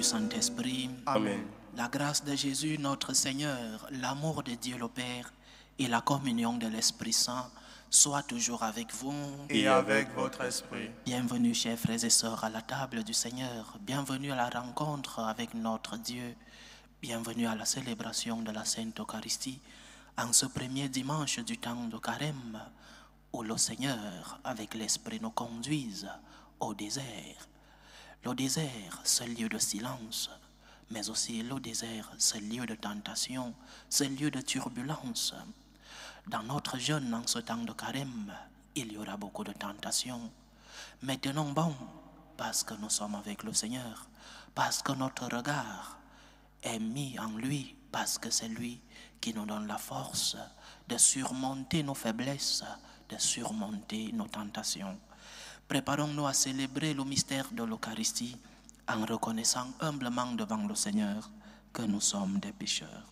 du Saint-Esprit. Amen. La grâce de Jésus notre Seigneur, l'amour de Dieu le Père et la communion de l'Esprit Saint soient toujours avec vous. Et avec votre esprit. Bienvenue, chers frères et sœurs, à la table du Seigneur. Bienvenue à la rencontre avec notre Dieu. Bienvenue à la célébration de la Sainte Eucharistie en ce premier dimanche du temps de Carême où le Seigneur, avec l'Esprit, nous conduise au désert. Le désert, c'est lieu de silence, mais aussi le désert, c'est lieu de tentation, c'est lieu de turbulence. Dans notre jeûne, en ce temps de Carême, il y aura beaucoup de tentations. Mais tenons bon, parce que nous sommes avec le Seigneur, parce que notre regard est mis en lui, parce que c'est lui qui nous donne la force de surmonter nos faiblesses, de surmonter nos tentations. Préparons-nous à célébrer le mystère de l'Eucharistie en reconnaissant humblement devant le Seigneur que nous sommes des pécheurs.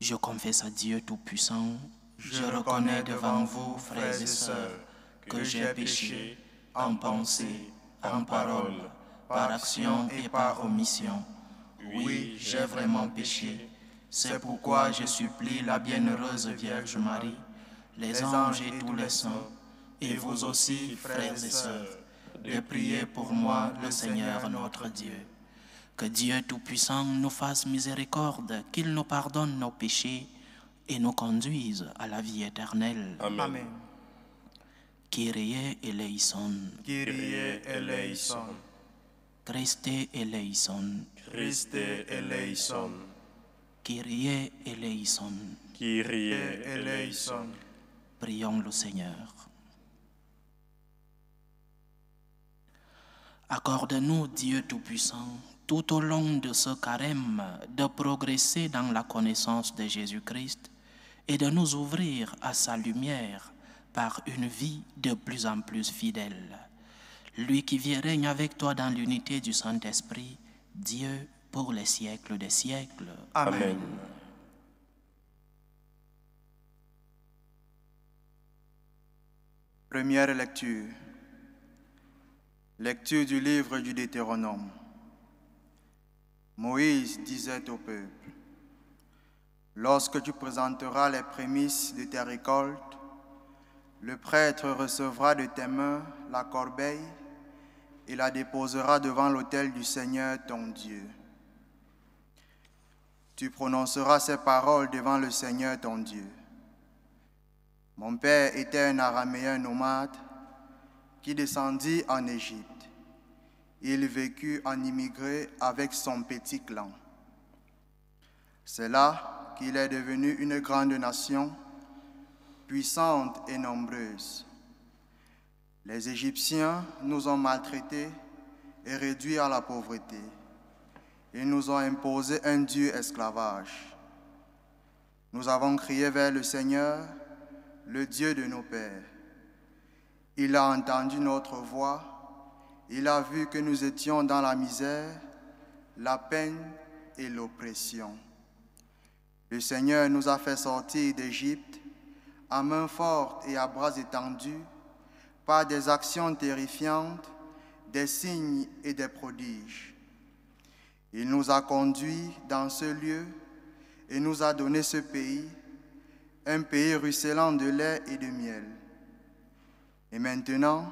Je confesse à Dieu Tout-Puissant, je reconnais devant vous, frères et sœurs, que j'ai péché en pensée, en parole, par action et par omission. Oui, j'ai vraiment péché. C'est pourquoi je supplie la bienheureuse Vierge Marie, les anges et tous les saints, et vous aussi, frères et sœurs, de prier pour moi le Seigneur notre Dieu. Que Dieu Tout-Puissant nous fasse miséricorde, qu'il nous pardonne nos péchés et nous conduise à la vie éternelle. Amen. Kyrie eleison. Kyrie eleison. Christe eleison. Christe eleison. Kyrie eleison. Kyrie eleison. Prions le Seigneur. Accorde-nous, Dieu Tout-Puissant, tout au long de ce carême, de progresser dans la connaissance de Jésus-Christ et de nous ouvrir à sa lumière par une vie de plus en plus fidèle. Lui qui vit et règne avec toi dans l'unité du Saint-Esprit, Dieu pour les siècles des siècles. Amen. Première lecture. Lecture du livre du Deutéronome. Moïse disait au peuple: lorsque tu présenteras les prémices de tes récoltes, le prêtre recevra de tes mains la corbeille et la déposera devant l'autel du Seigneur ton Dieu. Tu prononceras ces paroles devant le Seigneur ton Dieu. Mon père était un Araméen nomade qui descendit en Égypte. Il vécut en immigré avec son petit clan. C'est là qu'il est devenu une grande nation, puissante et nombreuse. Les Égyptiens nous ont maltraités et réduits à la pauvreté. Ils nous ont imposé un dur esclavage. Nous avons crié vers le Seigneur, le Dieu de nos pères. Il a entendu notre voix. Il a vu que nous étions dans la misère, la peine et l'oppression. Le Seigneur nous a fait sortir d'Égypte à main forte et à bras étendus par des actions terrifiantes, des signes et des prodiges. Il nous a conduits dans ce lieu et nous a donné ce pays, un pays ruisselant de lait et de miel. Et maintenant,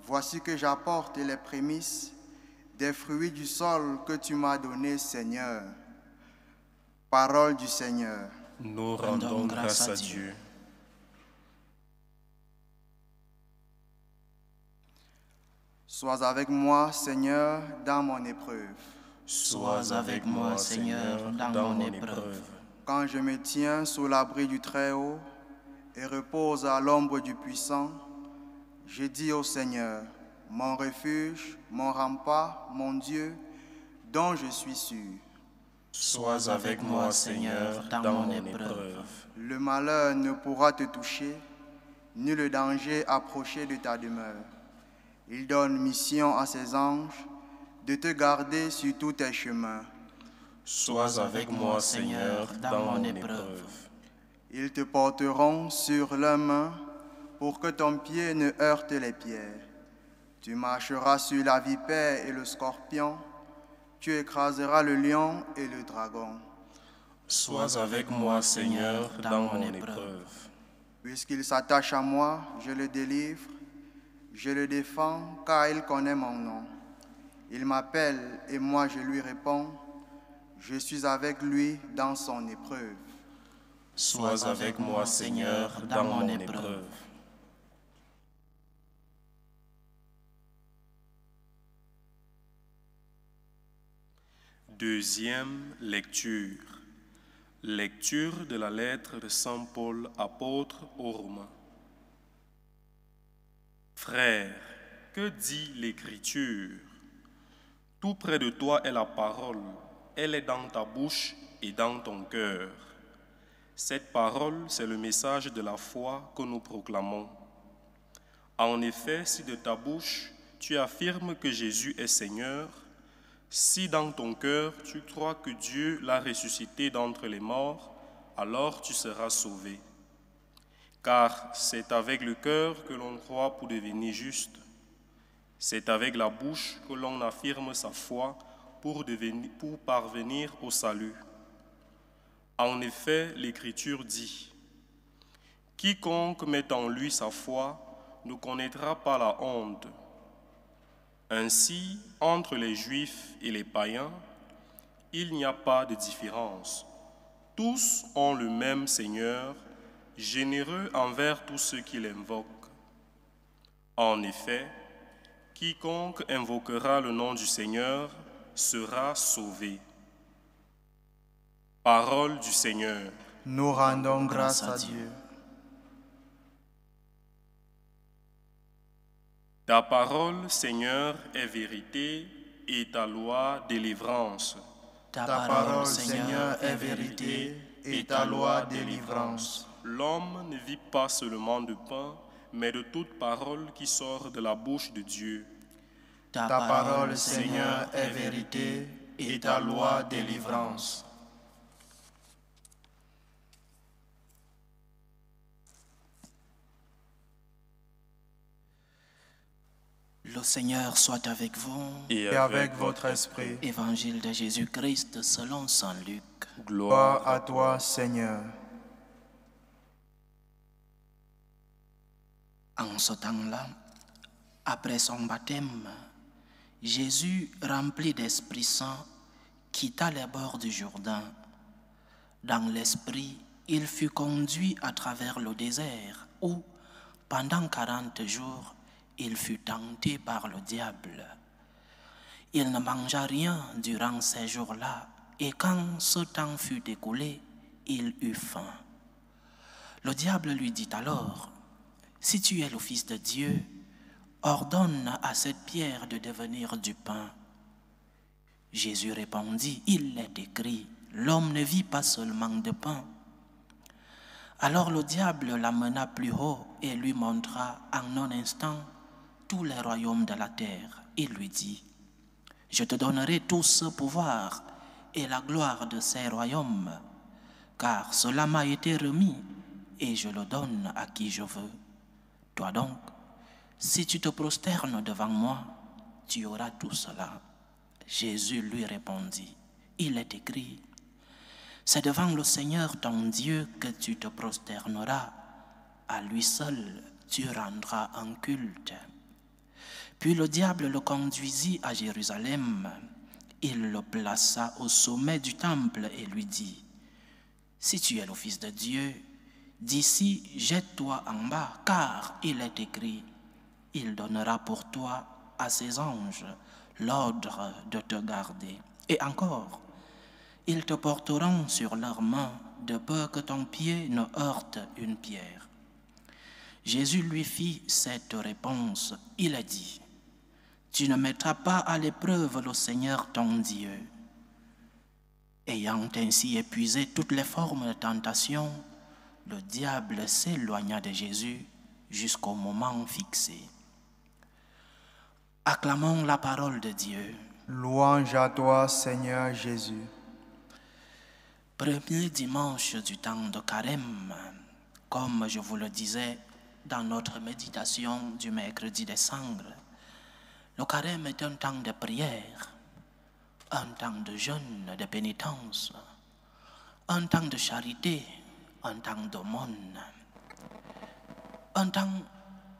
voici que j'apporte les prémices des fruits du sol que tu m'as donné, Seigneur. Parole du Seigneur. Nous rendons grâce à Dieu. Sois avec moi, Seigneur, dans mon épreuve. Sois avec moi, Seigneur, dans mon épreuve. Quand je me tiens sous l'abri du Très-Haut et repose à l'ombre du Puissant, je dis au Seigneur, mon refuge, mon rempart, mon Dieu, dont je suis sûr. Sois avec moi, Seigneur, dans mon épreuve. Le malheur ne pourra te toucher, ni le danger approcher de ta demeure. Il donne mission à ses anges de te garder sur tous tes chemins. Sois avec moi, Seigneur, dans mon épreuve. Ils te porteront sur leurs mains pour que ton pied ne heurte les pierres. Tu marcheras sur la vipère et le scorpion, tu écraseras le lion et le dragon. Sois avec moi, Seigneur, dans mon épreuve. Puisqu'il s'attache à moi, je le délivre, je le défends, car il connaît mon nom. Il m'appelle et moi je lui réponds. Je suis avec lui dans son épreuve. Sois avec moi, Seigneur, dans mon épreuve. Deuxième lecture. Lecture de la lettre de Saint Paul, apôtre aux Romains. Frères, que dit l'Écriture? Tout près de toi est la parole, elle est dans ta bouche et dans ton cœur. Cette parole, c'est le message de la foi que nous proclamons. En effet, si de ta bouche tu affirmes que Jésus est Seigneur, si dans ton cœur tu crois que Dieu l'a ressuscité d'entre les morts, alors tu seras sauvé. Car c'est avec le cœur que l'on croit pour devenir juste. C'est avec la bouche que l'on affirme sa foi pour parvenir au salut. En effet, l'Écriture dit « Quiconque met en lui sa foi ne connaîtra pas la honte. » Ainsi, entre les Juifs et les païens, il n'y a pas de différence. Tous ont le même Seigneur, généreux envers tous ceux qui l'invoquent. En effet, quiconque invoquera le nom du Seigneur sera sauvé. Parole du Seigneur. Nous rendons grâce à Dieu. Ta parole, Seigneur, est vérité et ta loi délivrance. Ta parole, Seigneur, est vérité et ta loi délivrance. L'homme ne vit pas seulement de pain, mais de toute parole qui sort de la bouche de Dieu. Ta parole, Seigneur, est vérité et ta loi délivrance. Le Seigneur soit avec vous. Et avec votre esprit. Évangile de Jésus-Christ selon saint Luc. Gloire à toi, Seigneur. En ce temps-là, après son baptême, Jésus, rempli d'Esprit Saint, quitta les bords du Jourdain. Dans l'Esprit, il fut conduit à travers le désert où, pendant 40 jours, il fut tenté par le diable. Il ne mangea rien durant ces jours-là, et quand ce temps fut écoulé, il eut faim. Le diable lui dit alors, « Si tu es le Fils de Dieu, ordonne à cette pierre de devenir du pain. » Jésus répondit, « Il est écrit, l'homme ne vit pas seulement de pain. » Alors le diable l'amena plus haut et lui montra en un instant tous les royaumes de la terre. Il lui dit, « Je te donnerai tout ce pouvoir et la gloire de ces royaumes, car cela m'a été remis et je le donne à qui je veux. Toi donc, si tu te prosternes devant moi, tu auras tout cela. » Jésus lui répondit, « Il est écrit, c'est devant le Seigneur ton Dieu que tu te prosterneras, à lui seul tu rendras un culte. » Puis le diable le conduisit à Jérusalem. Il le plaça au sommet du temple et lui dit, « Si tu es le Fils de Dieu, d'ici jette-toi en bas, car il est écrit, il donnera pour toi à ses anges l'ordre de te garder. Et encore, ils te porteront sur leurs mains, de peur que ton pied ne heurte une pierre. » Jésus lui fit cette réponse. Il a dit, « Tu ne mettras pas à l'épreuve le Seigneur ton Dieu. » Ayant ainsi épuisé toutes les formes de tentation, le diable s'éloigna de Jésus jusqu'au moment fixé. Acclamons la parole de Dieu. Louange à toi, Seigneur Jésus. Premier dimanche du temps de Carême, comme je vous le disais, dans notre méditation du mercredi des Cendres, le carême est un temps de prière, un temps de jeûne, de pénitence, un temps de charité, un temps d'aumône, un temps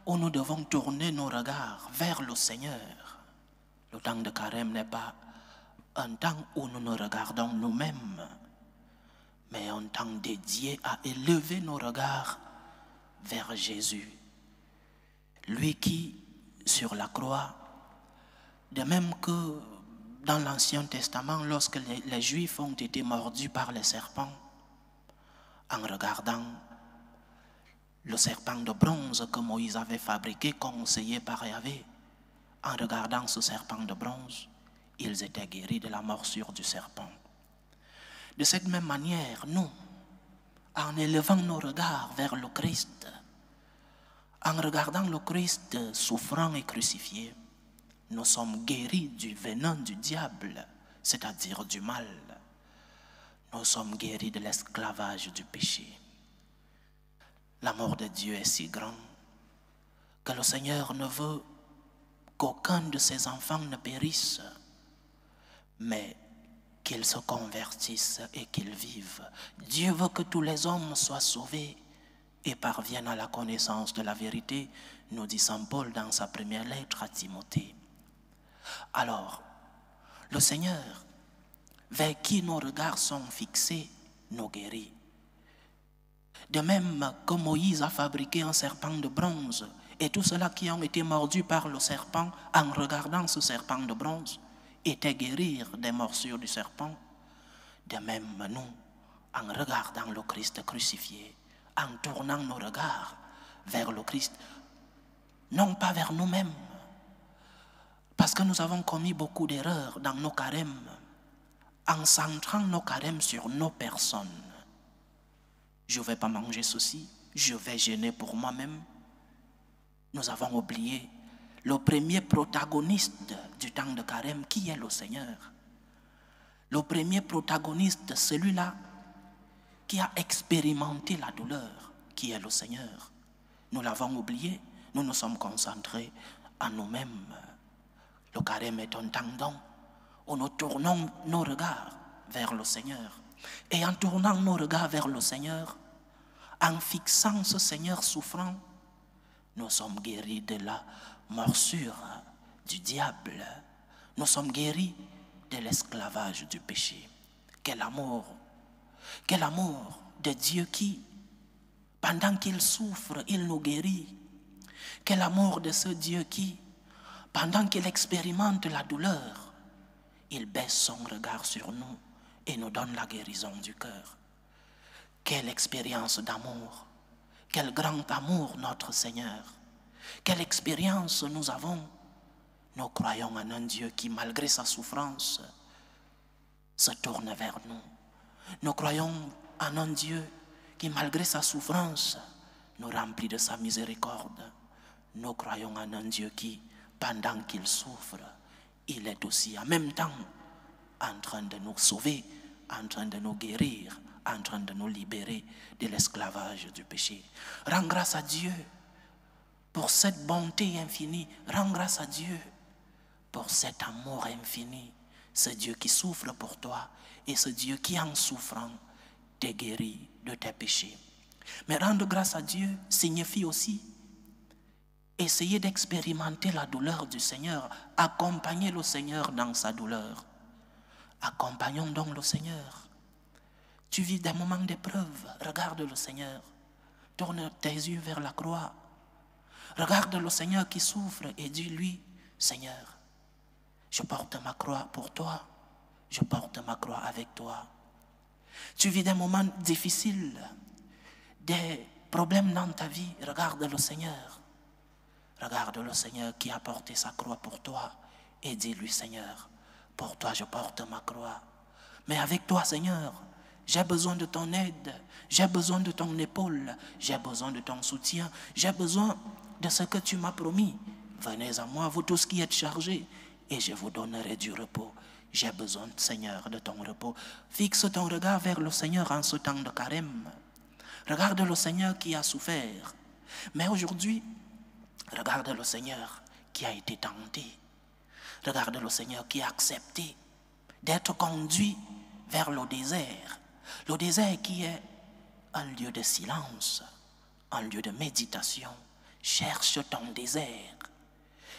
où nous devons tourner nos regards vers le Seigneur. Le temps de carême n'est pas un temps où nous nous regardons nous-mêmes, mais un temps dédié à élever nos regards vers Jésus. Lui qui, sur la croix, de même que dans l'Ancien Testament, lorsque les Juifs ont été mordus par les serpents, en regardant le serpent de bronze que Moïse avait fabriqué, conseillé par Yahvé, en regardant ce serpent de bronze, ils étaient guéris de la morsure du serpent. De cette même manière, nous, en élevant nos regards vers le Christ, en regardant le Christ souffrant et crucifié, nous sommes guéris du venin du diable, c'est-à-dire du mal. Nous sommes guéris de l'esclavage du péché. L'amour de Dieu est si grand que le Seigneur ne veut qu'aucun de ses enfants ne périsse, mais qu'ils se convertissent et qu'ils vivent. Dieu veut que tous les hommes soient sauvés et parviennent à la connaissance de la vérité, nous dit Saint Paul dans sa première lettre à Timothée. Alors, le Seigneur, vers qui nos regards sont fixés, nous guérit. De même que Moïse a fabriqué un serpent de bronze, et tous ceux-là qui ont été mordus par le serpent, en regardant ce serpent de bronze, étaient guéris des morsures du serpent. De même, nous, en regardant le Christ crucifié, en tournant nos regards vers le Christ, non pas vers nous-mêmes, parce que nous avons commis beaucoup d'erreurs dans nos carèmes, en centrant nos carèmes sur nos personnes. Je ne vais pas manger ceci, je vais jeûner pour moi-même. Nous avons oublié le premier protagoniste du temps de carême, qui est le Seigneur. Le premier protagoniste, celui-là qui a expérimenté la douleur, qui est le Seigneur. Nous l'avons oublié, nous nous sommes concentrés en nous-mêmes. Le carême est un temps donc où nous tournons nos regards vers le Seigneur. Et en tournant nos regards vers le Seigneur, en fixant ce Seigneur souffrant, nous sommes guéris de la morsure du diable. Nous sommes guéris de l'esclavage du péché. Quel amour de Dieu qui, pendant qu'il souffre, il nous guérit. Quel amour de ce Dieu qui, pendant qu'il expérimente la douleur, il baisse son regard sur nous et nous donne la guérison du cœur. Quelle expérience d'amour, quel grand amour notre Seigneur. Quelle expérience nous avons. Nous croyons en un Dieu qui, malgré sa souffrance, se tourne vers nous. Nous croyons en un Dieu qui, malgré sa souffrance, nous remplit de sa miséricorde. Nous croyons en un Dieu qui, pendant qu'il souffre, il est aussi en même temps en train de nous sauver, en train de nous guérir, en train de nous libérer de l'esclavage du péché. Rends grâce à Dieu pour cette bonté infinie. Rends grâce à Dieu pour cet amour infini. Ce Dieu qui souffre pour toi et ce Dieu qui, en souffrant, te guérit de tes péchés. Mais rendre grâce à Dieu signifie aussi essayer d'expérimenter la douleur du Seigneur, accompagner le Seigneur dans sa douleur. Accompagnons donc le Seigneur. Tu vis des moments d'épreuve, regarde le Seigneur. Tourne tes yeux vers la croix. Regarde le Seigneur qui souffre et dis-lui, Seigneur, je porte ma croix pour toi, je porte ma croix avec toi. Tu vis des moments difficiles, des problèmes dans ta vie, regarde le Seigneur. Regarde le Seigneur qui a porté sa croix pour toi et dis-lui, Seigneur, pour toi je porte ma croix. Mais avec toi, Seigneur, j'ai besoin de ton aide, j'ai besoin de ton épaule, j'ai besoin de ton soutien, j'ai besoin de ce que tu m'as promis. Venez à moi, vous tous qui êtes chargés, et je vous donnerai du repos. J'ai besoin, Seigneur, de ton repos. Fixe ton regard vers le Seigneur en ce temps de carême. Regarde le Seigneur qui a souffert. Mais aujourd'hui, regarde le Seigneur qui a été tenté. Regarde le Seigneur qui a accepté d'être conduit vers le désert. Le désert qui est un lieu de silence, un lieu de méditation. Cherche ton désert.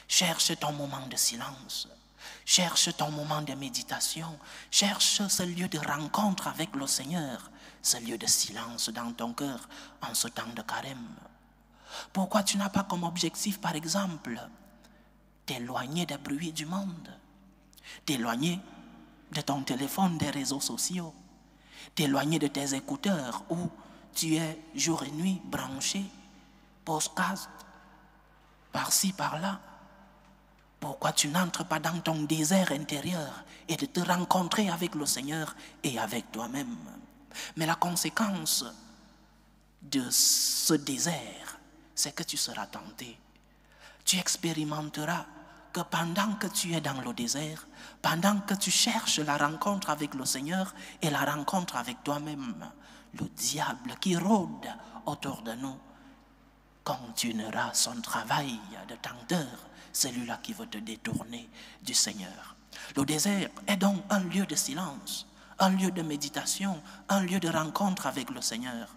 Cherche ton moment de silence. Cherche ton moment de méditation. Cherche ce lieu de rencontre avec le Seigneur. Ce lieu de silence dans ton cœur en ce temps de carême. Pourquoi tu n'as pas comme objectif, par exemple, t'éloigner des bruits du monde, t'éloigner de ton téléphone, des réseaux sociaux, t'éloigner de tes écouteurs où tu es jour et nuit branché, podcast, par-ci, par-là. Pourquoi tu n'entres pas dans ton désert intérieur et de te rencontrer avec le Seigneur et avec toi-même? Mais la conséquence de ce désert, c'est que tu seras tenté. Tu expérimenteras que pendant que tu es dans le désert, pendant que tu cherches la rencontre avec le Seigneur et la rencontre avec toi-même, le diable qui rôde autour de nous continuera son travail de tenteur, celui-là qui veut te détourner du Seigneur. Le désert est donc un lieu de silence, un lieu de méditation, un lieu de rencontre avec le Seigneur.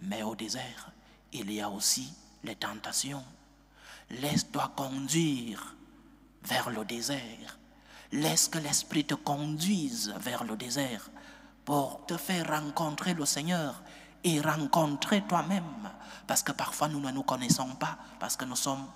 Mais au désert, il y a aussi les tentations. Laisse-toi conduire vers le désert. Laisse que l'Esprit te conduise vers le désert pour te faire rencontrer le Seigneur et rencontrer toi-même. Parce que parfois nous ne nous connaissons pas, parce que nous sommes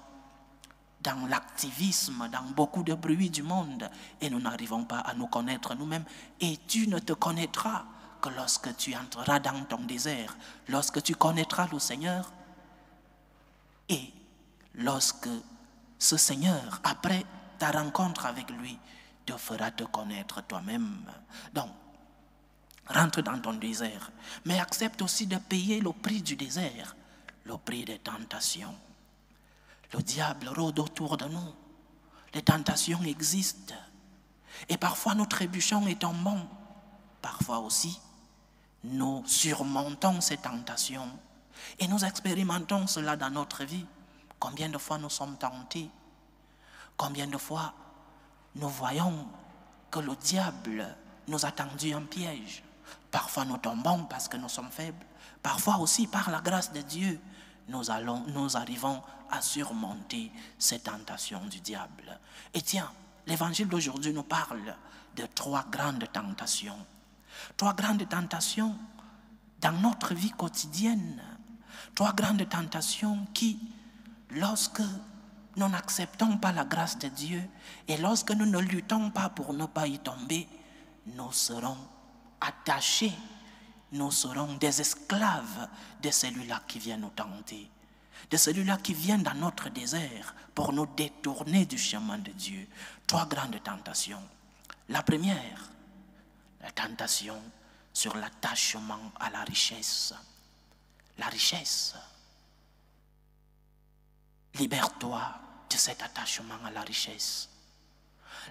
dans l'activisme, dans beaucoup de bruit du monde et nous n'arrivons pas à nous connaître nous-mêmes. Et tu ne te connaîtras que lorsque tu entreras dans ton désert, lorsque tu connaîtras le Seigneur et lorsque ce Seigneur, après ta rencontre avec lui, te fera te connaître toi-même. Donc, rentre dans ton désert, mais accepte aussi de payer le prix du désert, le prix des tentations. Le diable rôde autour de nous. Les tentations existent. Et parfois nous trébuchons et tombons. Parfois aussi, nous surmontons ces tentations. Et nous expérimentons cela dans notre vie. Combien de fois nous sommes tentés? Combien de fois nous voyons que le diable nous a tendu un piège? Parfois nous tombons parce que nous sommes faibles. Parfois aussi, par la grâce de Dieu, nous arrivons à surmonter ces tentations du diable. Et tiens, l'évangile d'aujourd'hui nous parle de 3 grandes tentations. 3 grandes tentations dans notre vie quotidienne. 3 grandes tentations qui, lorsque nous n'acceptons pas la grâce de Dieu et lorsque nous ne luttons pas pour ne pas y tomber, nous serons attachés, nous serons des esclaves de celui-là qui vient nous tenter, de celui-là qui vient dans notre désert pour nous détourner du chemin de Dieu. 3 grandes tentations. La première, la tentation sur l'attachement à la richesse. La richesse. Libère-toi de cet attachement à la richesse.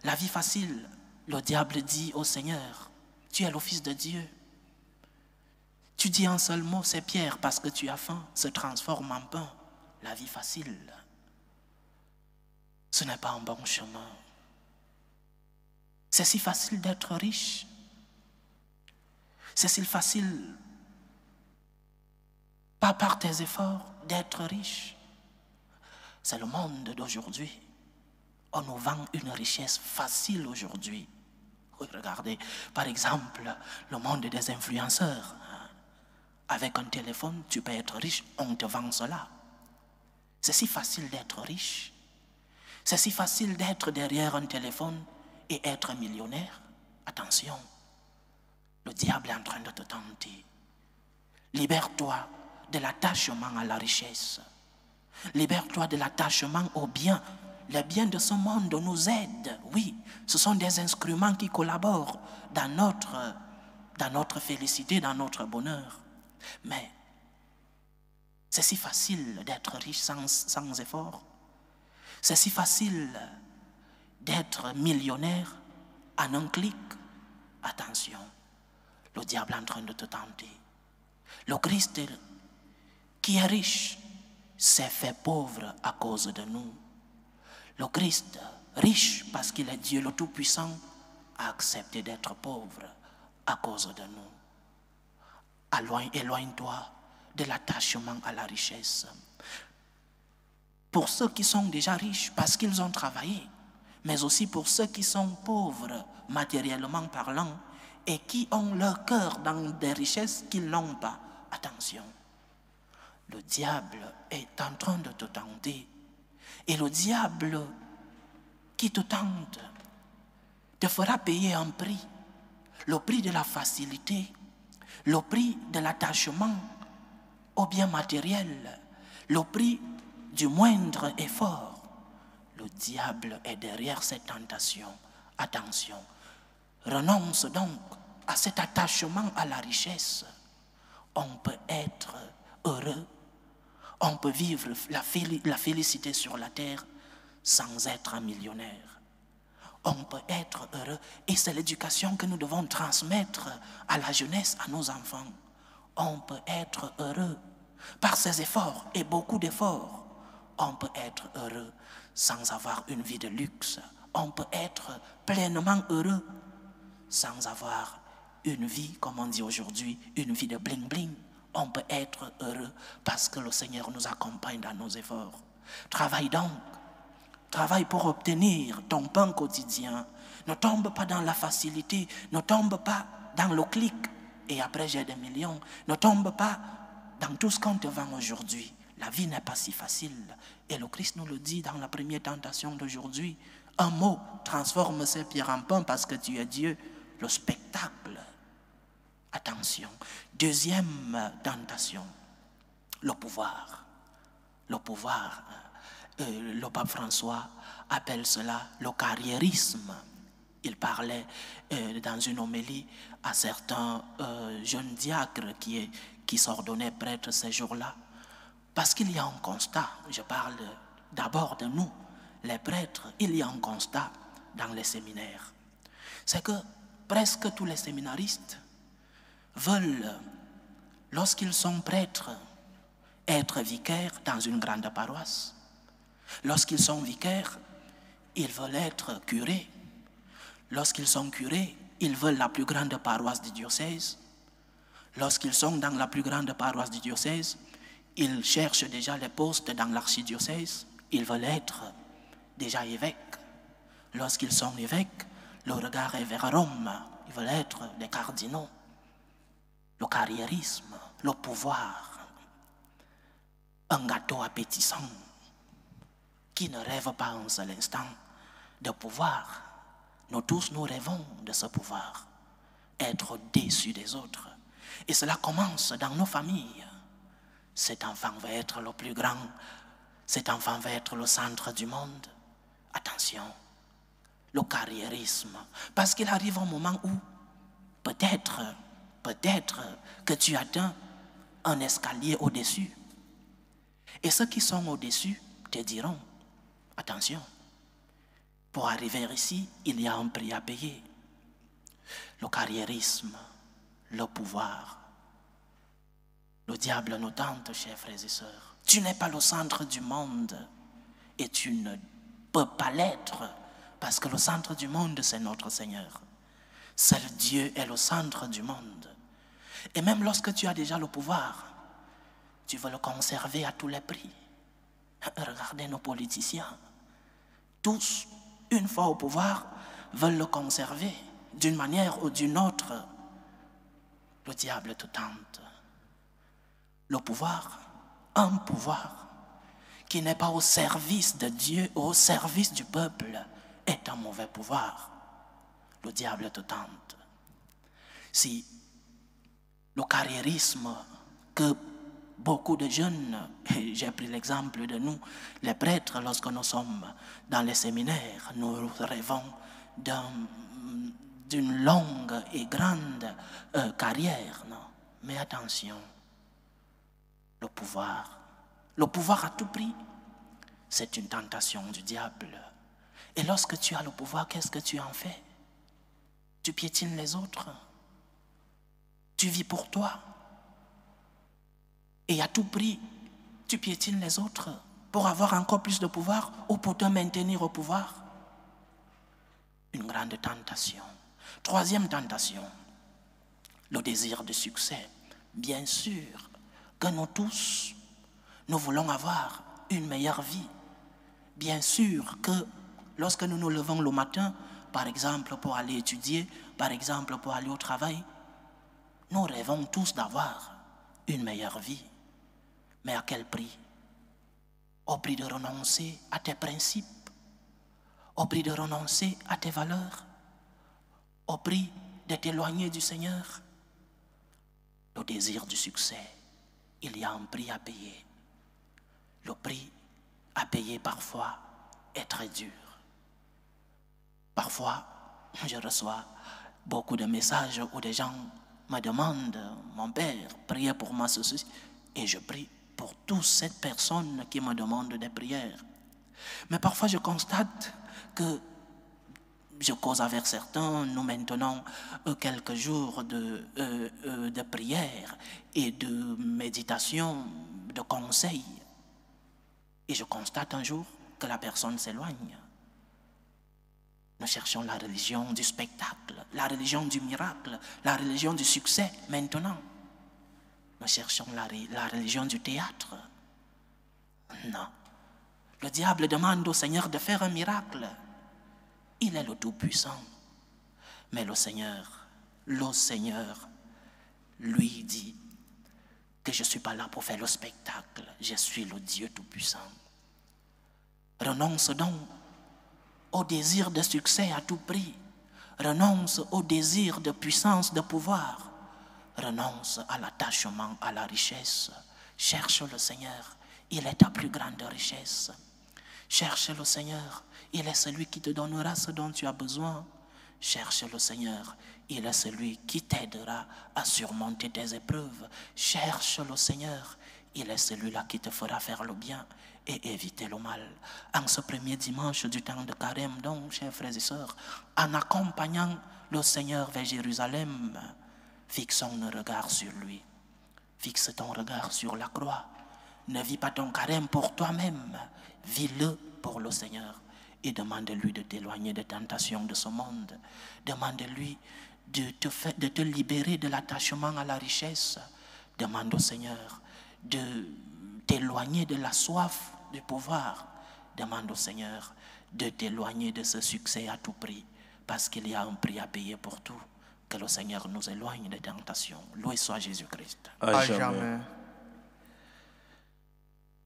La vie facile, le diable dit au Seigneur, tu es le Fils de Dieu. Tu dis un seul mot, c'est pierre, parce que tu as faim, se transforme en pain. La vie facile, ce n'est pas un bon chemin. C'est si facile d'être riche. C'est si facile, pas par tes efforts, d'être riche. C'est le monde d'aujourd'hui. On nous vend une richesse facile aujourd'hui. Oui, regardez, par exemple, le monde des influenceurs. Avec un téléphone, tu peux être riche, on te vend cela. C'est si facile d'être riche. C'est si facile d'être derrière un téléphone et être millionnaire. Attention, le diable est en train de te tenter. Libère-toi de l'attachement à la richesse. Libère-toi de l'attachement aux biens. Les biens de ce monde nous aident. Oui, ce sont des instruments qui collaborent dans notre félicité, dans notre bonheur. Mais c'est si facile d'être riche sans effort. C'est si facile d'être millionnaire en un clic. Attention, le diable est en train de te tenter. Le Christ qui est riche, s'est fait pauvre à cause de nous. Le Christ, riche parce qu'il est Dieu le Tout-Puissant, a accepté d'être pauvre à cause de nous. Éloigne-toi de l'attachement à la richesse. Pour ceux qui sont déjà riches parce qu'ils ont travaillé, mais aussi pour ceux qui sont pauvres matériellement parlant et qui ont leur cœur dans des richesses qu'ils n'ont pas. Attention, le diable est en train de te tenter. Et le diable qui te tente te fera payer un prix. Le prix de la facilité, le prix de l'attachement au bien matériel, le prix du moindre effort. Le diable est derrière cette tentation. Attention, renonce donc à cet attachement à la richesse. On peut être heureux, on peut vivre la félicité sur la terre sans être un millionnaire. On peut être heureux et c'est l'éducation que nous devons transmettre à la jeunesse, à nos enfants. On peut être heureux par ses efforts et beaucoup d'efforts. On peut être heureux sans avoir une vie de luxe. On peut être pleinement heureux sans avoir une vie, comme on dit aujourd'hui, une vie de bling-bling. On peut être heureux parce que le Seigneur nous accompagne dans nos efforts. Travaille donc. Travaille pour obtenir ton pain quotidien. Ne tombe pas dans la facilité. Ne tombe pas dans le clic. Et après j'ai des millions. Ne tombe pas dans tout ce qu'on te vend aujourd'hui. La vie n'est pas si facile. Et le Christ nous le dit dans la première tentation d'aujourd'hui. Un mot transforme ces pierres en pain parce que tu es Dieu. Le spectacle. Attention. Deuxième tentation. Le pouvoir. Le pouvoir. Le pape François appelle cela le carriérisme. Il parlait dans une homélie à certains jeunes diacres qui s'ordonnaient prêtres ces jours-là. Parce qu'il y a un constat, je parle d'abord de nous, les prêtres, il y a un constat dans les séminaires. C'est que presque tous les séminaristes veulent, lorsqu'ils sont prêtres, être vicaires dans une grande paroisse. Lorsqu'ils sont vicaires, ils veulent être curés. Lorsqu'ils sont curés, ils veulent la plus grande paroisse du diocèse. Lorsqu'ils sont dans la plus grande paroisse du diocèse, ils cherchent déjà les postes dans l'archidiocèse. Ils veulent être déjà évêques. Lorsqu'ils sont évêques, le regard est vers Rome. Ils veulent être des cardinaux. Le carriérisme, le pouvoir, un gâteau appétissant. Qui ne rêve pas un seul instant de pouvoir? Nous tous, nous rêvons de ce pouvoir. Être au-dessus des autres. Et cela commence dans nos familles. Cet enfant va être le plus grand. Cet enfant va être le centre du monde. Attention, le carriérisme. Parce qu'il arrive un moment où peut-être que tu atteins un escalier au-dessus. Et ceux qui sont au-dessus te diront, attention, pour arriver ici, il y a un prix à payer. Le carriérisme, le pouvoir. Le diable nous tente, chers frères et sœurs. Tu n'es pas le centre du monde et tu ne peux pas l'être parce que le centre du monde, c'est notre Seigneur. Seul Dieu est le centre du monde. Et même lorsque tu as déjà le pouvoir, tu veux le conserver à tous les prix. Regardez nos politiciens. Tous, une fois au pouvoir, veulent le conserver d'une manière ou d'une autre. Le diable te tente. Le pouvoir, un pouvoir qui n'est pas au service de Dieu, au service du peuple, est un mauvais pouvoir. Le diable te tente. Si le carriérisme que beaucoup de jeunes, et j'ai pris l'exemple de nous, les prêtres, lorsque nous sommes dans les séminaires, nous rêvons d'une longue et grande carrière. Non? Mais attention, le pouvoir à tout prix, c'est une tentation du diable. Et lorsque tu as le pouvoir, qu'est-ce que tu en fais? Tu piétines les autres. Tu vis pour toi. Et à tout prix, tu piétines les autres pour avoir encore plus de pouvoir ou pour te maintenir au pouvoir. Une grande tentation. Troisième tentation, le désir de succès. Bien sûr que nous tous, nous voulons avoir une meilleure vie. Bien sûr que lorsque nous nous levons le matin, par exemple pour aller étudier, par exemple pour aller au travail, nous rêvons tous d'avoir une meilleure vie. Mais à quel prix? Au prix de renoncer à tes principes, au prix de renoncer à tes valeurs, au prix de t'éloigner du Seigneur. Le désir du succès, il y a un prix à payer. Le prix à payer parfois est très dur. Parfois, je reçois beaucoup de messages où des gens me demandent, mon père, priez pour moi ceci, et je prie pour toutes ces personnes qui me demandent des prières. Mais parfois je constate que je cause avec certains, nous maintenons quelques jours de prière et de méditation, de conseil. Et je constate un jour que la personne s'éloigne. Nous cherchons la religion du spectacle, la religion du miracle, la religion du succès maintenant. Nous cherchons la religion du théâtre. Non. Le diable demande au Seigneur de faire un miracle. Il est le Tout-Puissant. Mais le Seigneur, lui dit que je ne suis pas là pour faire le spectacle. Je suis le Dieu Tout-Puissant. Renonce donc au désir de succès à tout prix. Renonce au désir de puissance, de pouvoir. Renonce à l'attachement à la richesse. Cherche le Seigneur. Il est ta plus grande richesse. Cherche le Seigneur. Il est celui qui te donnera ce dont tu as besoin. Cherche le Seigneur. Il est celui qui t'aidera à surmonter tes épreuves. Cherche le Seigneur. Il est celui-là qui te fera faire le bien et éviter le mal. En ce premier dimanche du temps de Carême, donc, chers frères et sœurs, en accompagnant le Seigneur vers Jérusalem, fixons nos regards sur lui. Fixe ton regard sur la croix. Ne vis pas ton carême pour toi-même. Vis-le pour le Seigneur. Et demande-lui de t'éloigner des tentations de ce monde. Demande-lui de te libérer de l'attachement à la richesse. Demande au Seigneur de t'éloigner de la soif du pouvoir. Demande au Seigneur de t'éloigner de ce succès à tout prix. Parce qu'il y a un prix à payer pour tout. Que le Seigneur nous éloigne des tentations. Loué soit Jésus-Christ. À jamais.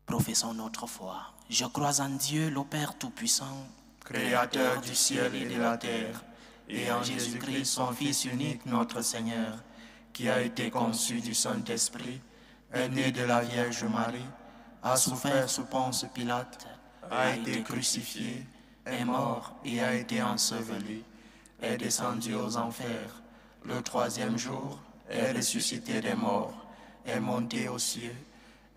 Professons notre foi. Je crois en Dieu, le Père Tout-Puissant, Créateur du ciel et de la terre, et en Jésus-Christ, son Fils unique, notre Seigneur, qui a été conçu du Saint-Esprit, est né de la Vierge Marie, a souffert sous Ponce Pilate, a été crucifié, est mort et a été enseveli, est descendu aux enfers. Le troisième jour, est ressuscité des morts, est monté aux cieux,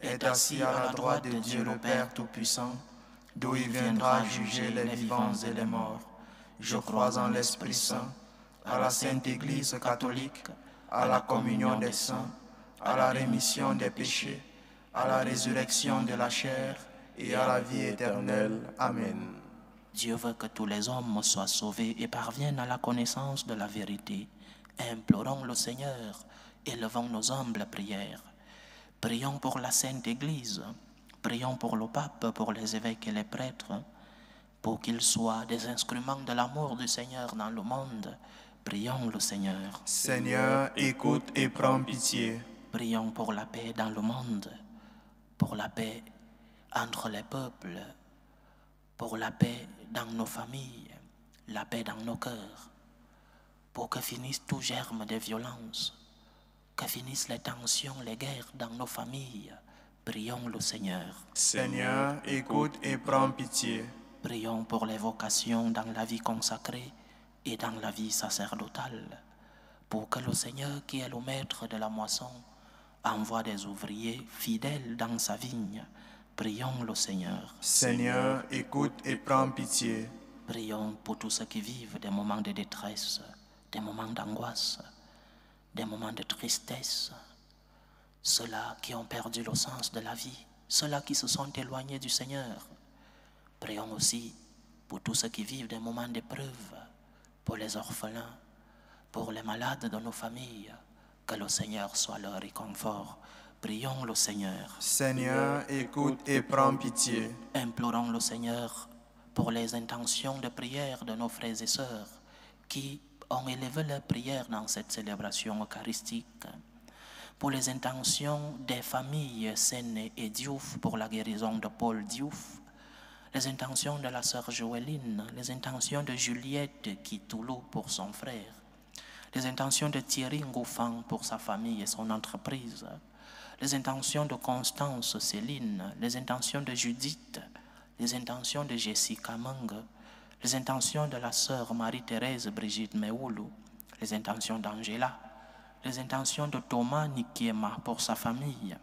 est assis à la droite de Dieu le Père Tout-Puissant, d'où il viendra juger les vivants et les morts. Je crois en l'Esprit Saint, à la Sainte Église catholique, à la communion des saints, à la rémission des péchés, à la résurrection de la chair et à la vie éternelle. Amen. Dieu veut que tous les hommes soient sauvés et parviennent à la connaissance de la vérité. Implorons le Seigneur, élevons nos humbles prières. Prions pour la Sainte Église, prions pour le pape, pour les évêques et les prêtres, pour qu'ils soient des instruments de l'amour du Seigneur dans le monde. Prions le Seigneur. Seigneur, écoute et prends pitié. Prions pour la paix dans le monde, pour la paix entre les peuples, pour la paix dans nos familles, la paix dans nos cœurs, pour que finisse tout germe de violence, que finissent les tensions, les guerres dans nos familles. Prions le Seigneur. Seigneur, écoute et prends pitié. Prions pour les vocations dans la vie consacrée et dans la vie sacerdotale, pour que le Seigneur, qui est le maître de la moisson, envoie des ouvriers fidèles dans sa vigne. Prions le Seigneur. Seigneur, écoute et prends pitié. Prions pour tous ceux qui vivent des moments de détresse, des moments d'angoisse, des moments de tristesse, ceux-là qui ont perdu le sens de la vie. ceux-là qui se sont éloignés du Seigneur. Prions aussi pour tous ceux qui vivent des moments d'épreuve, pour les orphelins, pour les malades de nos familles, que le Seigneur soit leur réconfort. Prions le Seigneur. Seigneur, écoute et prends pitié. Implorons le Seigneur pour les intentions de prière de nos frères et sœurs qui ont élevé leurs prières dans cette célébration eucharistique. Pour les intentions des familles Séné et Diouf pour la guérison de Paul Diouf, les intentions de la sœur Joëline, les intentions de Juliette Kitoulou pour son frère, les intentions de Thierry Ngoufang pour sa famille et son entreprise, les intentions de Constance Céline, les intentions de Judith, les intentions de Jessica Mang, les intentions de la sœur Marie-Thérèse Brigitte Meoulou, les intentions d'Angela, les intentions de Thomas Nikiema pour sa famille,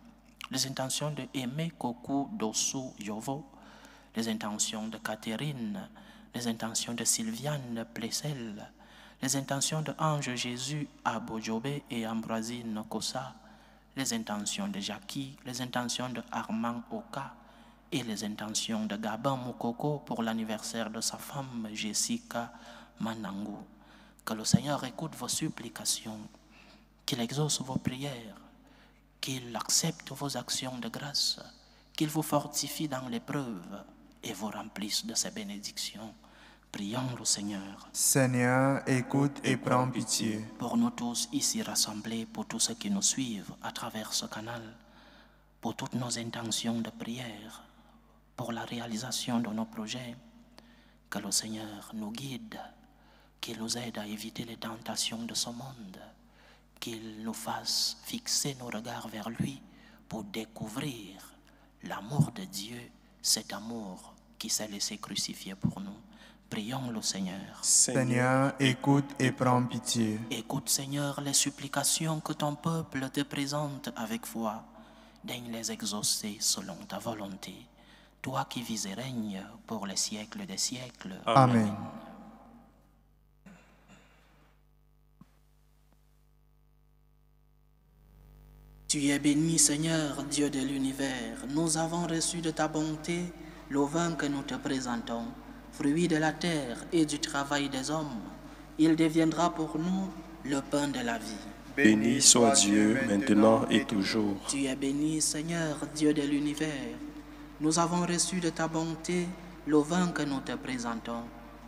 les intentions de Aimé Kokou Dossou Yovo, les intentions de Catherine, les intentions de Sylviane Plessel, les intentions de Ange Jésus Abodjobé et Ambrosine Kossa, les intentions de Jackie, les intentions de Armand Oka et les intentions de Gabin Moukoko pour l'anniversaire de sa femme Jessica Manangou. Que le Seigneur écoute vos supplications, qu'il exauce vos prières, qu'il accepte vos actions de grâce, qu'il vous fortifie dans l'épreuve et vous remplisse de ses bénédictions. Prions le Seigneur. Seigneur, écoute et prends pitié. Pour nous tous ici rassemblés, pour tous ceux qui nous suivent à travers ce canal, pour toutes nos intentions de prière, pour la réalisation de nos projets, que le Seigneur nous guide, qu'il nous aide à éviter les tentations de ce monde, qu'il nous fasse fixer nos regards vers lui pour découvrir l'amour de Dieu, cet amour qui s'est laissé crucifier pour nous. Prions le Seigneur. Seigneur, écoute et prends pitié. Écoute, Seigneur, les supplications que ton peuple te présente avec foi. Daigne les exaucer selon ta volonté. Toi qui vis et règnes pour les siècles des siècles. Amen. Tu es béni, Seigneur, Dieu de l'univers. Nous avons reçu de ta bonté le vin que nous te présentons, fruit de la terre et du travail des hommes. Il deviendra pour nous le pain de la vie. Béni soit Dieu, maintenant et toujours. Tu es béni, Seigneur, Dieu de l'univers. Nous avons reçu de ta bonté le vin que nous te présentons,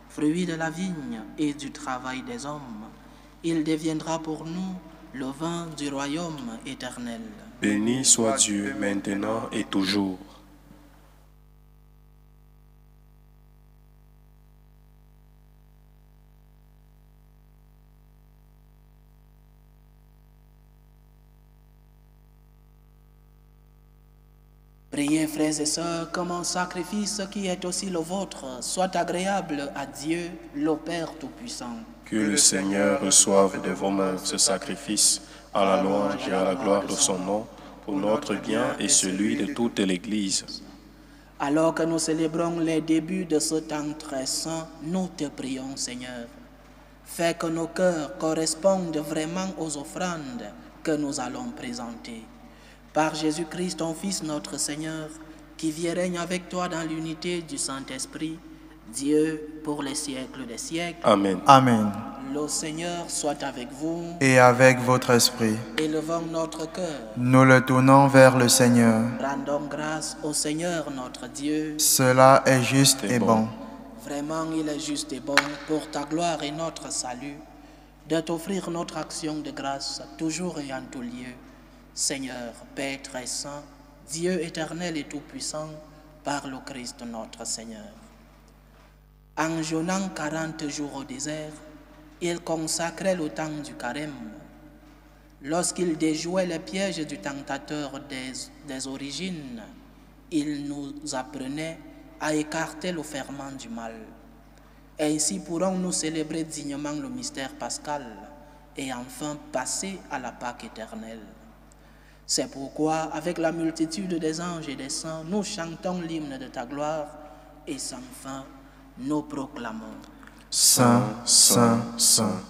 fruit de la vigne et du travail des hommes. Il deviendra pour nous le vin du royaume éternel. Béni soit Dieu, maintenant et toujours. Priez, frères et sœurs, que mon sacrifice qui est aussi le vôtre soit agréable à Dieu, le Père Tout-Puissant. Que le Seigneur reçoive de vos mains ce sacrifice à la louange et à la gloire de son nom, pour notre bien et celui de toute l'Église. Alors que nous célébrons les débuts de ce temps très saint, nous te prions, Seigneur. Fais que nos cœurs correspondent vraiment aux offrandes que nous allons présenter. Par Jésus-Christ, ton Fils, notre Seigneur, qui vit et règne avec toi dans l'unité du Saint-Esprit, Dieu pour les siècles des siècles. Amen. Amen. Le Seigneur soit avec vous. Et avec votre esprit, Élevons notre cœur. nous le tournons vers le Seigneur. Rendons grâce au Seigneur notre Dieu. Cela est juste et bon. Vraiment, il est juste et bon pour ta gloire et notre salut de t'offrir notre action de grâce toujours et en tout lieu. Seigneur, Père très saint, Dieu éternel et tout-puissant, par le Christ notre Seigneur. En jeûnant 40 jours au désert, il consacrait le temps du carême. Lorsqu'il déjouait les pièges du tentateur des origines, il nous apprenait à écarter le ferment du mal. Ainsi pourrons-nous célébrer dignement le mystère pascal et enfin passer à la Pâque éternelle. C'est pourquoi, avec la multitude des anges et des saints, nous chantons l'hymne de ta gloire et sans fin, nous proclamons. Saint, Saint, Saint,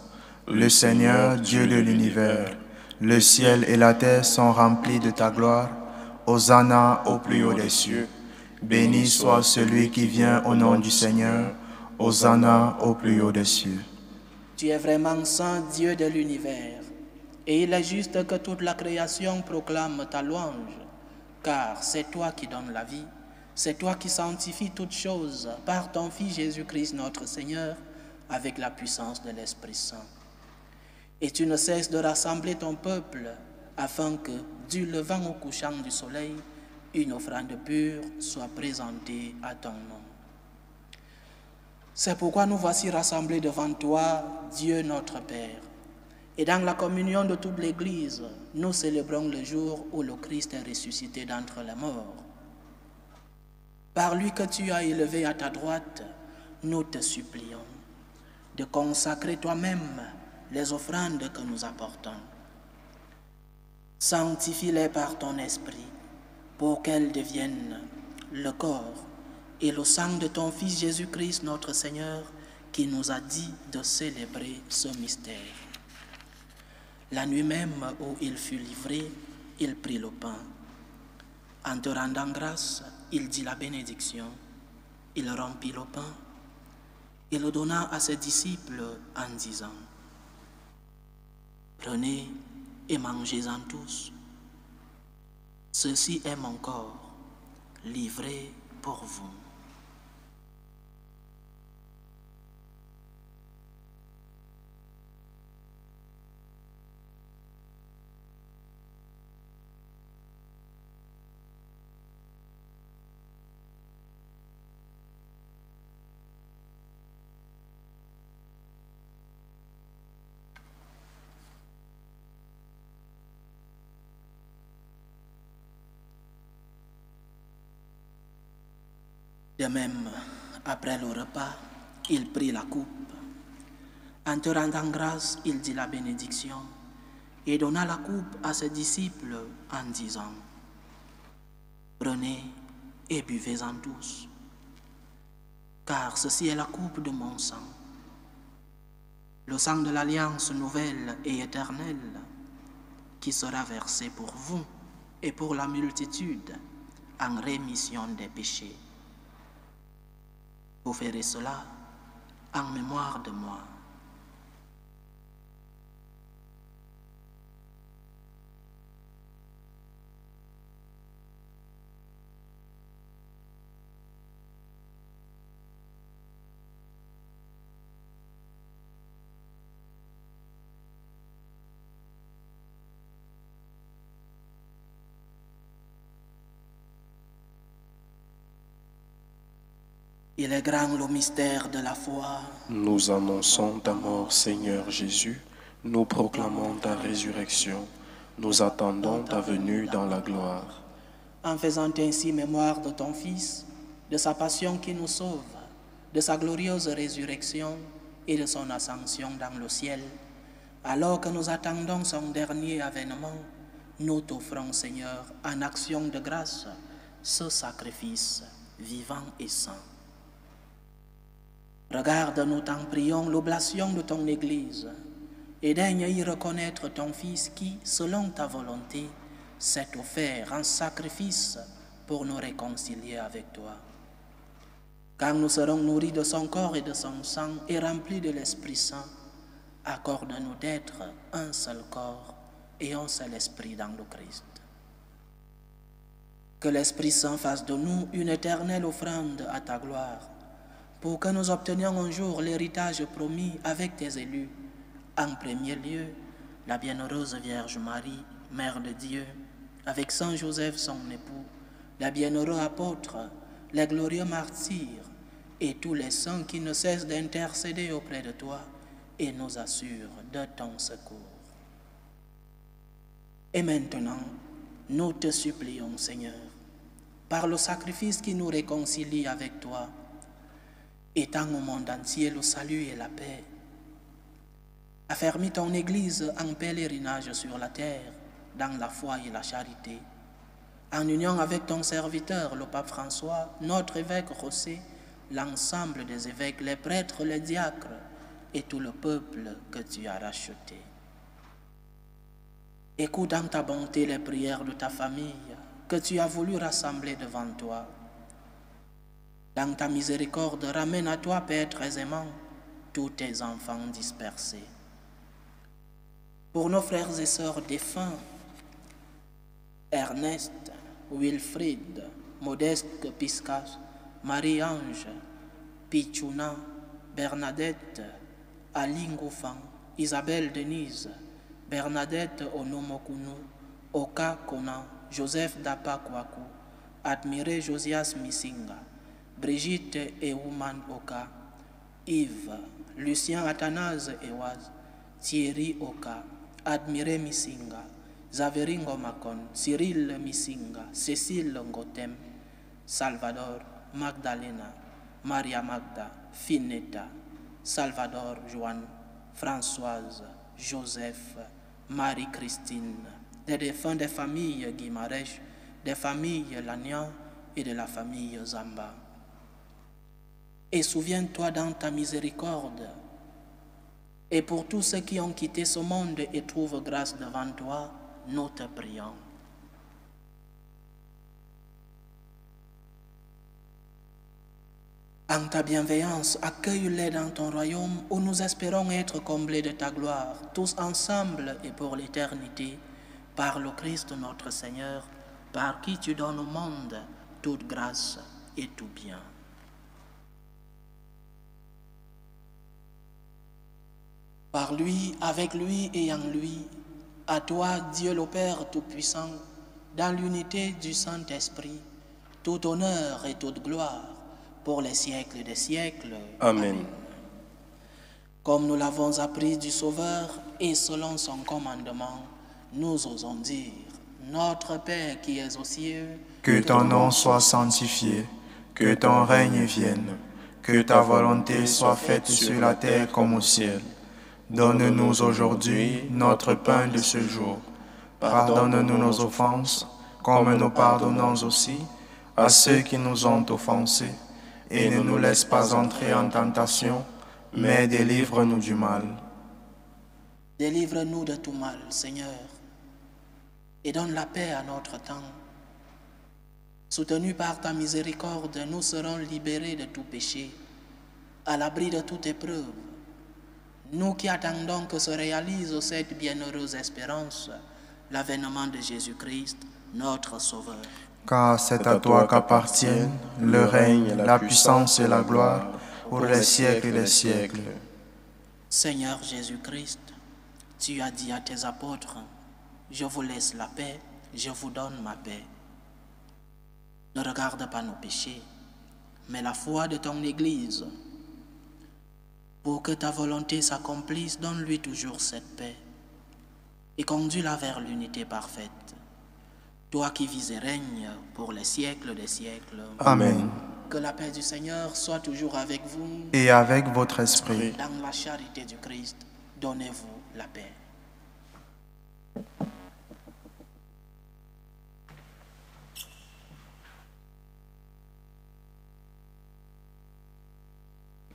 le Seigneur, Dieu de l'univers, le ciel et la terre sont remplis de ta gloire. Hosanna au plus haut des cieux. Béni soit celui qui vient au nom du Seigneur. Hosanna au plus haut des cieux. Tu es vraiment saint Dieu de l'univers, et il est juste que toute la création proclame ta louange, car c'est toi qui donnes la vie, c'est toi qui sanctifies toutes choses par ton Fils Jésus-Christ notre Seigneur, avec la puissance de l'Esprit Saint. Et tu ne cesses de rassembler ton peuple, afin que, du levant au couchant du soleil, une offrande pure soit présentée à ton nom. C'est pourquoi nous voici rassemblés devant toi, Dieu notre Père. Et dans la communion de toute l'Église, nous célébrons le jour où le Christ est ressuscité d'entre les morts. Par lui que tu as élevé à ta droite, nous te supplions de consacrer toi-même les offrandes que nous apportons. Sanctifie-les par ton esprit, pour qu'elles deviennent le corps et le sang de ton Fils Jésus-Christ notre Seigneur, qui nous a dit de célébrer ce mystère. La nuit même où il fut livré, il prit le pain. En te rendant grâce, il dit la bénédiction. Il rompit le pain et le donna à ses disciples en disant: Prenez et mangez-en tous. Ceci est mon corps, livré pour vous. De même, après le repas, il prit la coupe. En te rendant grâce, il dit la bénédiction et donna la coupe à ses disciples en disant: Prenez et buvez-en tous, car ceci est la coupe de mon sang, le sang de l'alliance nouvelle et éternelle, qui sera versé pour vous et pour la multitude en rémission des péchés. Vous ferez cela en mémoire de moi. Il est grand le mystère de la foi. Nous annonçons ta mort, Seigneur Jésus. Nous proclamons ta résurrection. Nous attendons ta venue dans la gloire. En faisant ainsi mémoire de ton Fils, de sa passion qui nous sauve, de sa glorieuse résurrection et de son ascension dans le ciel, alors que nous attendons son dernier avènement, nous t'offrons, Seigneur, en action de grâce, ce sacrifice vivant et saint. Regarde, nous t'en prions, l'oblation de ton Église, et daigne y reconnaître ton Fils qui, selon ta volonté, s'est offert en sacrifice pour nous réconcilier avec toi. Quand nous serons nourris de son corps et de son sang et remplis de l'Esprit Saint, accorde-nous d'être un seul corps et un seul esprit dans le Christ. Que l'Esprit Saint fasse de nous une éternelle offrande à ta gloire, pour que nous obtenions un jour l'héritage promis avec tes élus. En premier lieu, la bienheureuse Vierge Marie, Mère de Dieu, avec Saint Joseph son époux, les bienheureux apôtres, les glorieux martyrs et tous les saints qui ne cessent d'intercéder auprès de toi et nous assurent de ton secours. Et maintenant, nous te supplions, Seigneur, par le sacrifice qui nous réconcilie avec toi, étends au monde entier le salut et la paix. Affermis ton Église en pèlerinage sur la terre, dans la foi et la charité, en union avec ton serviteur, le pape François, notre évêque José, l'ensemble des évêques, les prêtres, les diacres et tout le peuple que tu as racheté. Écoute dans ta bonté les prières de ta famille, que tu as voulu rassembler devant toi. Dans ta miséricorde, ramène à toi, Père très aimant, tous tes enfants dispersés. Pour nos frères et sœurs défunts, Ernest, Wilfried, Modeste Piscas, Marie-Ange, Pichuna, Bernadette, Aline Goufan, Isabelle Denise, Bernadette Onomokunu, Oka Kona, Joseph Dapakwaku, Admiré Josias Missinga, Brigitte Euman Oka, Yves, Lucien Athanase Ewaz, Thierry Oka, Admiré Missinga, Zaveringo Makon, Cyril Missinga, Cécile Ngotem, Salvador, Magdalena, Maria Magda, Finetta, Salvador Joan, Françoise, Joseph, Marie-Christine, des défunts des familles Guimarèche, des familles Lagnan et de la famille Zamba. Et souviens-toi dans ta miséricorde, et pour tous ceux qui ont quitté ce monde et trouvent grâce devant toi, nous te prions. En ta bienveillance, accueille-les dans ton royaume où nous espérons être comblés de ta gloire, tous ensemble et pour l'éternité, par le Christ notre Seigneur, par qui tu donnes au monde toute grâce et tout bien. Par lui, avec lui et en lui, à toi, Dieu le Père Tout-Puissant, dans l'unité du Saint-Esprit, tout honneur et toute gloire pour les siècles des siècles. Amen. Comme nous l'avons appris du Sauveur et selon son commandement, nous osons dire, Notre Père qui es aux cieux, Que ton nom soit sanctifié, que ton règne vienne, que ta volonté soit faite sur la terre comme au ciel. Donne-nous aujourd'hui notre pain de ce jour. Pardonne-nous nos offenses, comme nous pardonnons aussi à ceux qui nous ont offensés. Et ne nous laisse pas entrer en tentation, mais délivre-nous du mal. Délivre-nous de tout mal, Seigneur, et donne la paix à notre temps. Soutenus par ta miséricorde, nous serons libérés de tout péché, à l'abri de toute épreuve. Nous qui attendons que se réalise cette bienheureuse espérance, l'avènement de Jésus-Christ, notre Sauveur. Car c'est à toi qu'appartiennent le règne, la puissance et la gloire pour les siècles des siècles. Seigneur Jésus-Christ, tu as dit à tes apôtres, je vous laisse la paix, je vous donne ma paix. Ne regarde pas nos péchés, mais la foi de ton Église. Pour que ta volonté s'accomplisse, donne-lui toujours cette paix et conduis-la vers l'unité parfaite. Toi qui vis et règnes pour les siècles des siècles. Amen. Que la paix du Seigneur soit toujours avec vous. Et avec votre esprit. Dans la charité du Christ, donnez-vous la paix.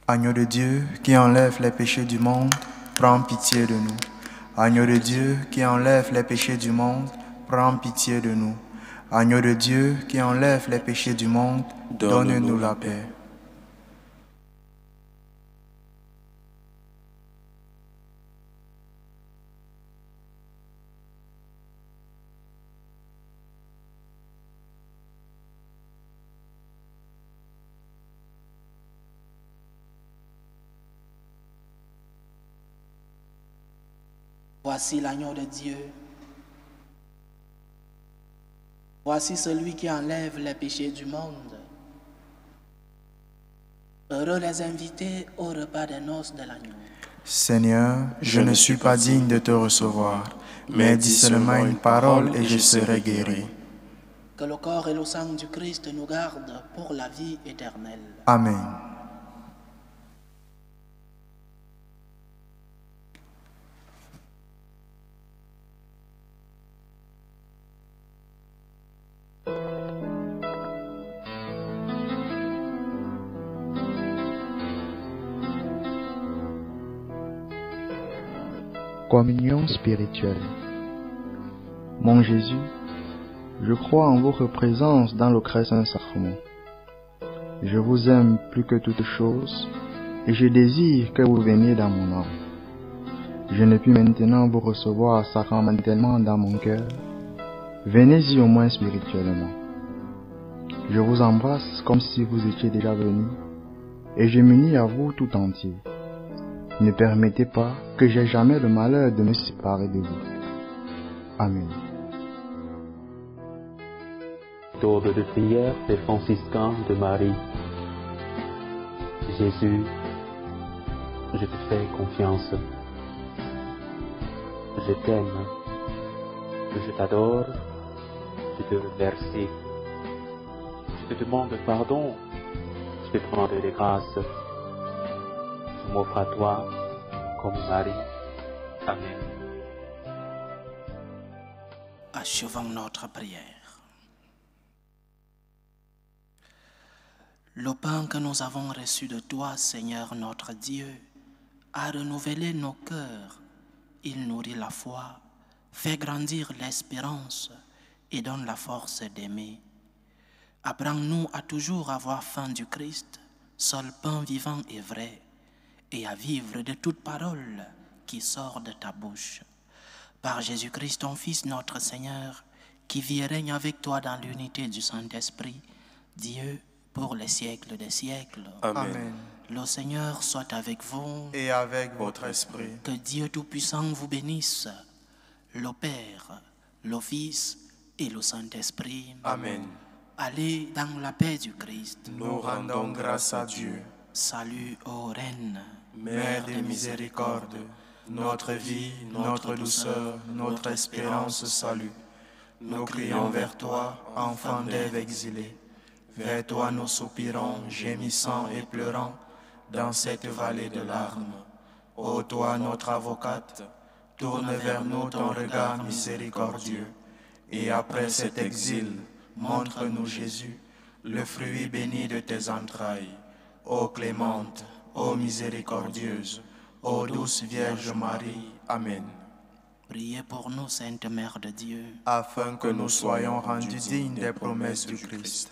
Agneau de Dieu qui enlève les péchés du monde, prends pitié de nous. Agneau de Dieu qui enlève les péchés du monde, prends pitié de nous. Agneau de Dieu qui enlève les péchés du monde, donne-nous la paix. Voici l'agneau de Dieu. Voici celui qui enlève les péchés du monde. Heureux les invités au repas des noces de l'agneau. Seigneur, je ne suis pas digne de te recevoir, mais dis seulement une parole et je serai guéri. Que le corps et le sang du Christ nous gardent pour la vie éternelle. Amen. Communion spirituelle. Mon Jésus, Je crois en votre présence dans le très saint sacrement. Je vous aime plus que toute chose et je désire que vous veniez dans mon âme. Je ne puis maintenant vous recevoir sacramentellement dans mon cœur. Venez-y au moins spirituellement. Je vous embrasse comme si vous étiez déjà venu et je m'unis à vous tout entier. Ne permettez pas que j'aie jamais le malheur de me séparer de vous. Amen. Méthode de prière des franciscains de Marie. Jésus, je te fais confiance. Je t'aime. Je t'adore. Je te remercie. Je te demande pardon. Je te demande des grâces. Je m'offre à toi comme Marie. Amen. Achevons notre prière. Le pain que nous avons reçu de toi, Seigneur notre Dieu, a renouvelé nos cœurs. Il nourrit la foi, fait grandir l'espérance et donne la force d'aimer. Apprends-nous à toujours avoir faim du Christ, seul pain vivant et vrai, et à vivre de toute parole qui sort de ta bouche. Par Jésus-Christ, ton Fils, notre Seigneur, qui vit et règne avec toi dans l'unité du Saint-Esprit, Dieu, pour les siècles des siècles. Amen. Le Seigneur soit avec vous. Et avec votre esprit. Que Dieu Tout-Puissant vous bénisse, le Père, le Fils et le Saint-Esprit. Amen. Allez dans la paix du Christ. Nous rendons grâce à Dieu. Salut ô Reine, Mère de miséricorde, notre vie, notre douceur, notre espérance, salut. Nous crions vers toi, enfant d'Ève exilée. Vers toi nous soupirons, gémissant et pleurant, dans cette vallée de larmes. Ô toi, notre avocate, tourne vers nous ton regard miséricordieux. Et après cet exil, montre-nous Jésus, le fruit béni de tes entrailles. Ô clémente, ô miséricordieuse, ô douce Vierge Marie. Amen. priez pour nous, Sainte Mère de Dieu, Afin que nous soyons rendus dignes des promesses du Christ.